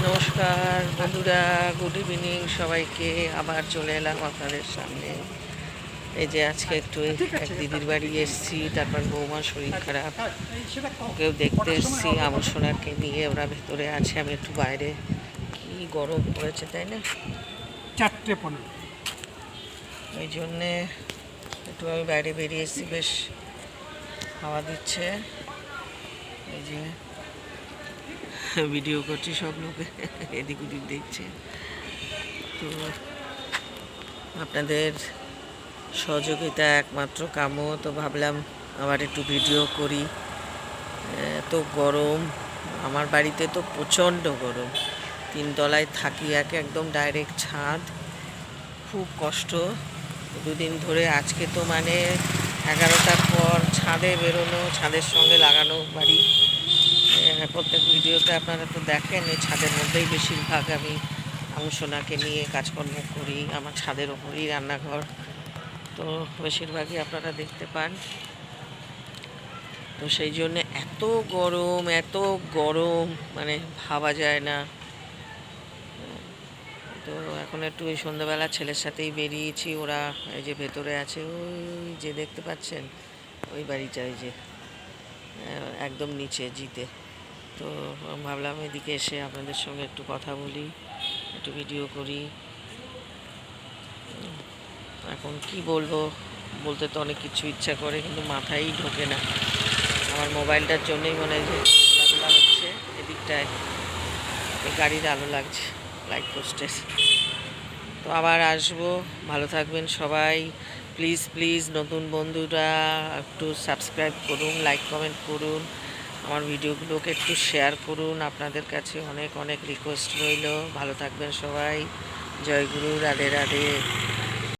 নমস্কার বন্ধুরা, good evening সবাইকে। আবার চলে এলাম আপনাদের সামনে। এই যে আজকে একটু এক দিদির বাড়ি এসেছি, তারপর বৌমার শরীর খারাপ, ওকেও দেখতে এসেছি। আবর্ষণাকে নিয়ে ওরা ভেতরে আছে, আমি একটু বাইরে। কি গরম পড়েছে তাই না? 4:15 ওই জন্যে একটু আমি বাইরে বেরিয়ে এসেছি, বেশ হাওয়া দিচ্ছে। এই যে ভিডিও করছি, সব লোকে এদিক ওদিক দেখছে। তো আপনাদের সহযোগিতা একমাত্র কাম্য, তো ভাবলাম আবার একটু ভিডিও করি। এত গরম, আমার বাড়িতে তো প্রচণ্ড গরম। 3 তলায় থাকি, একদম ডাইরেক্ট ছাদ, খুব কষ্ট। 2 দিন ধরে, আজকে তো মানে 11টার পর ছাদে বেরোনো, ছাদের সঙ্গে লাগানো বাড়ি। প্রত্যেক ভিডিওতে আপনারা তো দেখেন, এই ছাদের মধ্যেই বেশিরভাগ আমি সোনাকে নিয়ে কাজকর্ম করি। আমার ছাদের ওপরেই রান্নাঘর, তো বেশিরভাগই আপনারা দেখতে পান। তো সেই জন্যে এত গরম মানে ভাবা যায় না। তো এখন একটু ওই সন্ধ্যাবেলা ছেলের সাথেই বেরিয়েছি। ওরা এই যে ভেতরে আছে, ওই যে দেখতে পাচ্ছেন ওই বাড়িটা, ওই যে একদম নিচে জিতে। তো ভাবলাম এদিকে এসে আপনাদের সঙ্গে একটু কথা বলি, একটু ভিডিও করি। এখন কি বলবো, বলতে তো অনেক কিছু ইচ্ছা করে, কিন্তু মাথায় ঢোকে না। আমার মোবাইলটার জন্যই মনে হয় যে খেলাধুলা হচ্ছে এদিকটায়, এই গাড়ির আলো লাগছে লাইট পোস্টের। তো আবার আসবো, ভালো থাকবেন সবাই। প্লিজ প্লিজ নতুন বন্ধুরা একটু সাবস্ক্রাইব করুন, লাইক কমেন্ট করুন, আমার ভিডিওগুলোকে একটু শেয়ার করুন। আপনাদের কাছে অনেক অনেক রিকোয়েস্ট রইল। ভালো থাকবেন সবাই। জয় গুরু, রাধে রাধে।